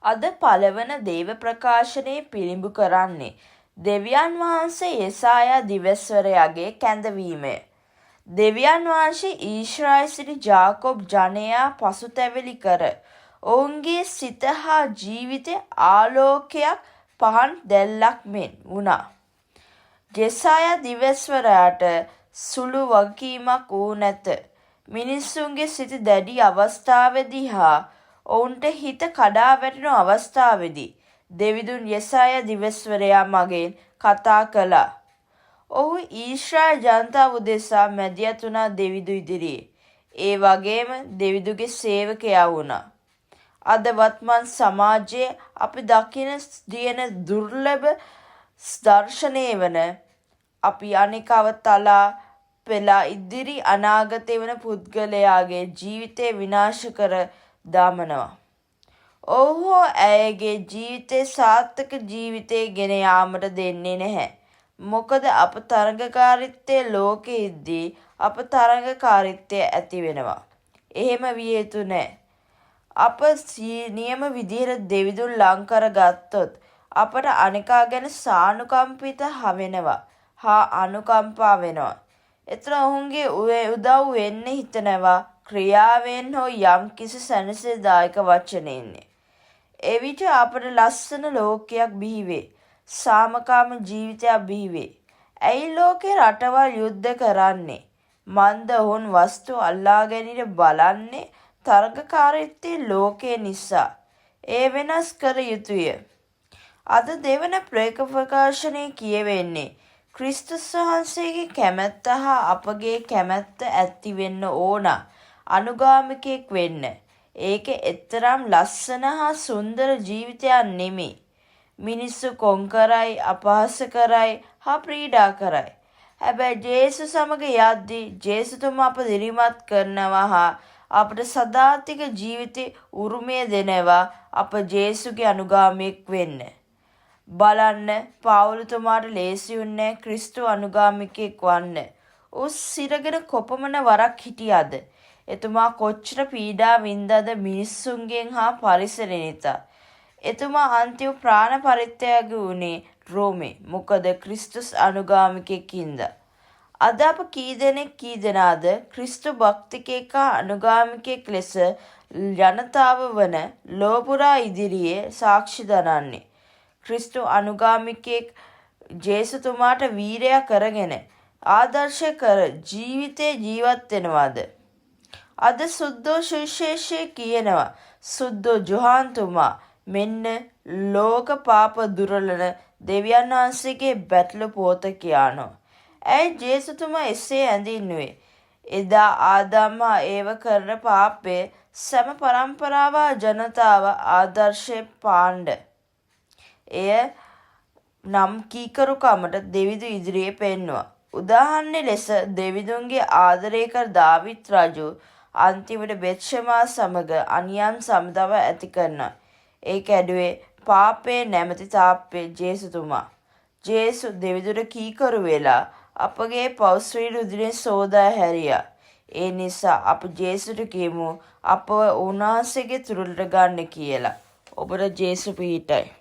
අද පළවන දේව ප්‍රකාශනයේ පිළිඹු කරන්නේ දෙවියන් වහන්සේ යෙසායා දිවස්වරයාගේ කැඳවීමය. දෙවියන් වහන්සේ ඊශ්‍රායල් සිටි ජාකොබ් ජනයා පසුතැවිලි කර ඔවුන්ගේ සිත හා ජීවිතය ආලෝකයක් පහන් දැල්ලක් මෙන් වුණා. යෙසායා දිවස්වරයාට සුළු වගකීමක් වූ නැත. මිනිසුන්ගේ සිත දැඩි අවස්ථාවේදී හා ඔවුන්ට හිත කඩා වැටෙන අවස්ථාවේදී දෙවිඳුන් යෙසායා දිවස්වරයා මගෙන් කතා කළා. ඔහු ඊශ්‍රායල් ජනතාව උදෙසා මැදිහත් වුණා දෙවිඳු ඉදිරියේ. ඒ වගේම දෙවිඳුගේ සේවකයා වුණා. අද වත්මන් සමාජයේ අපි දකින දින දුර්ලභ දර්ශනය වන අපි අනිකව තලා පෙලා ඉදිරි අනාගතය වන පුද්ගලයාගේ ජීවිතය විනාශ කර දමනවා. ඔහු ඇයගේ ජීවිතේ සාර්ථක ජීවිතය ගෙන යාමට දෙන්නේ නැහැ. මොකද අප තරඟකාරීත්වයේ ලෝකෙෙහිදී අප තරඟකාරීත්වය ඇති වෙනවා. එහෙම විය යුතු නැහැ. අප නියම විදිහට දෙවිඳුන් ලං කරගත්තොත් අපට අනිකා ගැන සානුකම්පිත වෙනවා හා අනුකම්පා වෙනවා. එතන ඔවුන්ගේ උදව් වෙන්න හිතනවා ක්‍රියාවෙන් හෝ යම් කිසි සැනසෙදායක වචනෙන්. එවිට අපට ලස්සන ලෝකයක් බිහි වේ. සාමකාම ජීවිතයක් බිහි වේ. ඇයි ලෝකේ රටවල් යුද්ධ කරන්නේ? මන්ද ඔවුන් වස්තු අල්ලා ගැනීම බලන්නේ තරගකාරීත්වයේ ලෝකේ නිසා. ඒ වෙනස් කර යුතුය. අද දෙවන ප්‍රකාශනයේ කියවෙන්නේ ක්‍රිස්තුස් වහන්සේගේ කැමැත්ත හා අපගේ කැමැත්ත ඇති වෙන්න ඕන අනුගාමිකයෙක් වෙන්න. ඒක එතරම් ලස්සන හා සුන්දර ජීවිතයක් නෙමෙයි. මිනිස්සු කොන් කරයි, අපහාස කරයි හා පීඩා කරයි. හැබැයි ජේසුස් සමග යද්දී ජේසුතුමා අප දිරිමත් කරනවා හා අපට සදාතික ජීවිතේ උරුමය දෙනවා අප ජේසුගේ අනුගාමියෙක් වෙන්න. බලන්න පාවුලතුමාට ලේසියුන්නේ ක්‍රිස්තු අනුගාමිකයෙක් වන්න. උස් සිරගෙන කොපමණ වරක් හිටියද? එතුමා කොච්චර පීඩා වින්දාද මිනිස්සුන්ගෙන් හා පරිසරයෙන් නිසා. එතුමා අන්තිම ප්‍රාණ පරිත්‍යාග වුණේ රෝමේ. මොකද ක්‍රිස්තුස් අනුගාමිකයෙක්ින්ද. අද අප කී දෙනාද ක්‍රිස්තු භක්තිකයෙක් හා අනුගාමිකයෙක් ලෙස ජනතාව වන ලෝපුරා ඉදිරියේ සාක්ෂි දරන්නේ. ක්‍රිස්තු අනුගාමිකයෙක් ජේසුතුමාට වීරයා කරගෙන ආදර්ශ කර ජීවිතේ ජීවත් වෙනවාද? අද සුද්දෝ සුවිශේෂයේ කියනවා සුද්දෝ ජොහන්තුමා මෙන්න ලෝක පාප දුරලන දෙවියන් වහන්සේගේ බැටළු පොත කියනවා. ඇයි ජේසුතුමා එසේ ඇඳින්නුවේ? එදා ආදම් හා ඒව කරන පාපයේ සෑම පරම්පරාව ජනතාව ආදර්ශයේ පාණ්ඩ. එය නම් කීකරුකමට දෙවිඳු ඉදිරියේ පෙන්වුවා. උදාහරණ ලෙස දෙවිඳුන්ගේ ආදරය කර දාවිත් රජු අන්තිමට බෙත්ෂෙමා සමග අනියම් සම්බන්ධව ඇති කරනවා. ඒ කැඩුවේ පාපේ නැමැති තාප්පේ ජේසුතුමා. ජේසු දෙවිඳුට කීකරු වෙලා අපගේ පෞස්ත්‍රීන් උදිනේ සෝදා හැරියා. ඒ නිසා අප ජේසුට කියමු අපව උන්වහන්සේගේ තුරුලට ගන්න කියලා. ඔබට ජේසු පිහිටයි.